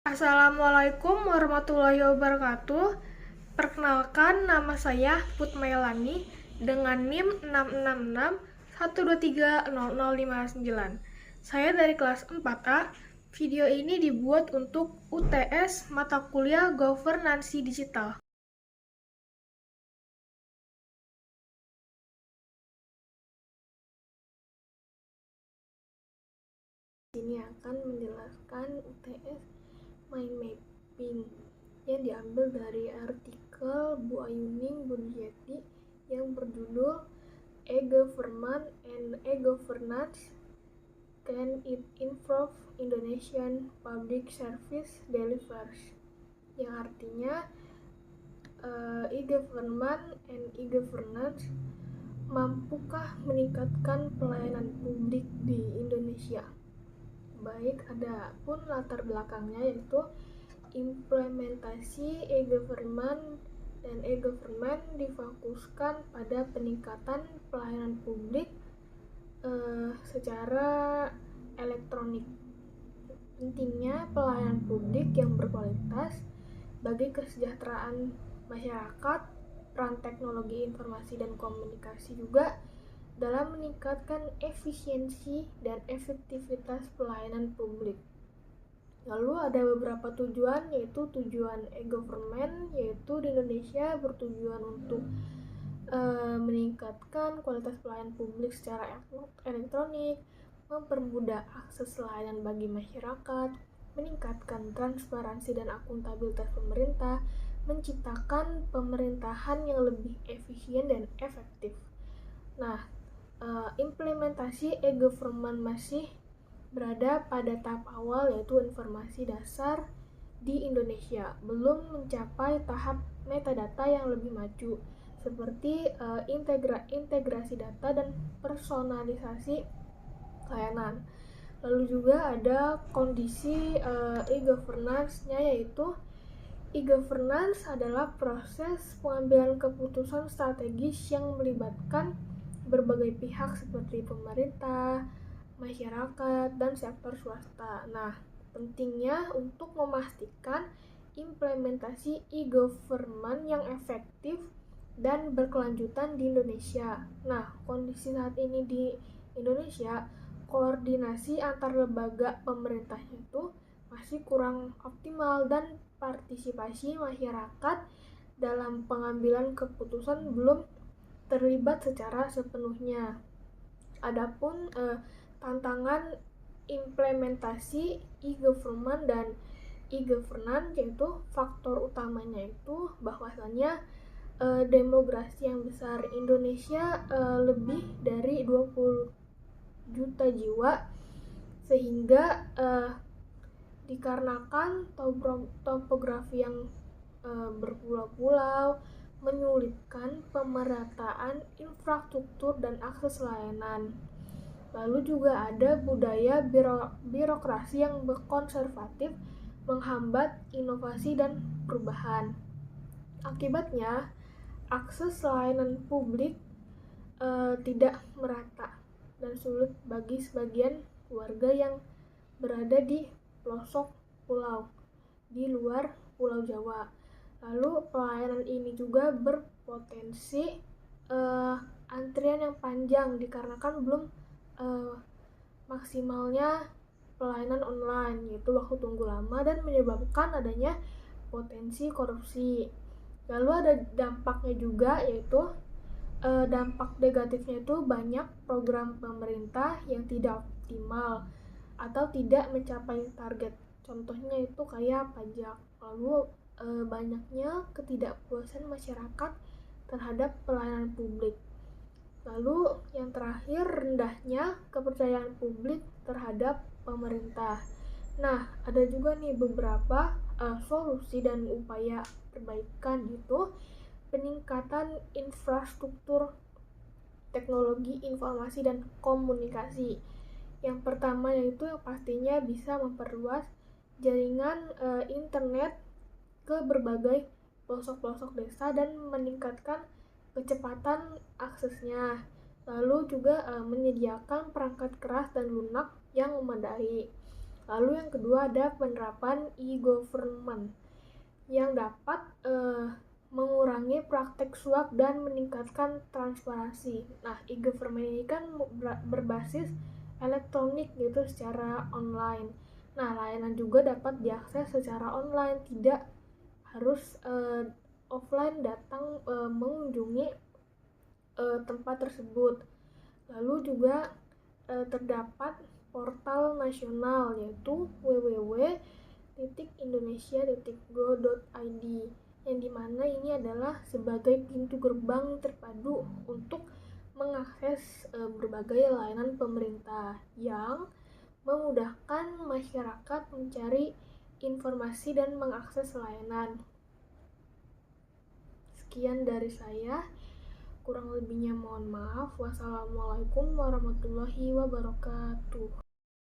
Assalamualaikum warahmatullahi wabarakatuh. Perkenalkan, nama saya Putmailani dengan NIM 66612300059. Saya dari kelas 4A. Video ini dibuat untuk UTS mata kuliah Governansi Digital. Ini akan menjelaskan UTS Mind Mapping yang diambil dari artikel Bu Ayuning Budiati yang berjudul E-Government and E-Governance, Can It Improve Indonesian Public Service Delivery, yang artinya e-government and e-governance mampukah meningkatkan pelayanan publik di Indonesia. Baik, ada pun latar belakangnya, yaitu implementasi e-government dan e-government difokuskan pada peningkatan pelayanan publik secara elektronik. Pentingnya pelayanan publik yang berkualitas bagi kesejahteraan masyarakat, peran teknologi informasi dan komunikasi juga dalam meningkatkan efisiensi dan efektivitas pelayanan publik. Lalu ada beberapa tujuan, yaitu tujuan e-government, yaitu di Indonesia bertujuan untuk meningkatkan kualitas pelayanan publik secara elektronik, mempermudah akses layanan bagi masyarakat, meningkatkan transparansi dan akuntabilitas pemerintah, menciptakan pemerintahan yang lebih efisien dan efektif. Nah, implementasi e-government masih berada pada tahap awal, yaitu informasi dasar di Indonesia, belum mencapai tahap metadata yang lebih maju, seperti integrasi data dan personalisasi layanan. Lalu juga ada kondisi e-governance-nya, yaitu e-governance adalah proses pengambilan keputusan strategis yang melibatkan berbagai pihak seperti pemerintah, masyarakat, dan sektor swasta. Nah, pentingnya untuk memastikan implementasi e-government yang efektif dan berkelanjutan di Indonesia. Nah, kondisi saat ini di Indonesia, koordinasi antar lembaga pemerintahnya itu masih kurang optimal dan partisipasi masyarakat dalam pengambilan keputusan belum terlibat secara sepenuhnya. Adapun tantangan implementasi e-government dan e-governance, yaitu faktor utamanya itu bahwasannya demografi yang besar Indonesia lebih dari 20 juta jiwa, sehingga dikarenakan topografi yang berpulau-pulau menyulitkan pemerataan infrastruktur dan akses layanan. Lalu juga ada budaya birokrasi yang konservatif menghambat inovasi dan perubahan. Akibatnya, akses layanan publik tidak merata dan sulit bagi sebagian warga yang berada di pelosok pulau di luar Pulau Jawa. Lalu pelayanan ini juga berpotensi antrian yang panjang dikarenakan belum maksimalnya pelayanan online, yaitu waktu tunggu lama dan menyebabkan adanya potensi korupsi. Lalu ada dampaknya juga, yaitu dampak negatifnya itu banyak program pemerintah yang tidak optimal atau tidak mencapai target. Contohnya itu kayak pajak. Lalu banyaknya ketidakpuasan masyarakat terhadap pelayanan publik. Lalu yang terakhir, rendahnya kepercayaan publik terhadap pemerintah. Nah, ada juga nih beberapa solusi dan upaya perbaikan, itu peningkatan infrastruktur teknologi informasi dan komunikasi. Yang pertama yaitu yang pastinya bisa memperluas jaringan internet ke berbagai pelosok-pelosok desa dan meningkatkan kecepatan aksesnya. Lalu juga menyediakan perangkat keras dan lunak yang memadai. Lalu yang kedua ada penerapan e-government yang dapat mengurangi praktek suap dan meningkatkan transparansi. Nah, e-government ini kan berbasis elektronik gitu secara online. Nah, layanan juga dapat diakses secara online, tidak harus offline datang mengunjungi tempat tersebut. Lalu juga terdapat portal nasional yaitu www.indonesia.go.id yang dimana ini adalah sebagai pintu gerbang terpadu untuk mengakses berbagai layanan pemerintah yang memudahkan masyarakat mencari informasi dan mengakses layanan. Sekian dari saya, kurang lebihnya mohon maaf. Wassalamualaikum warahmatullahi wabarakatuh.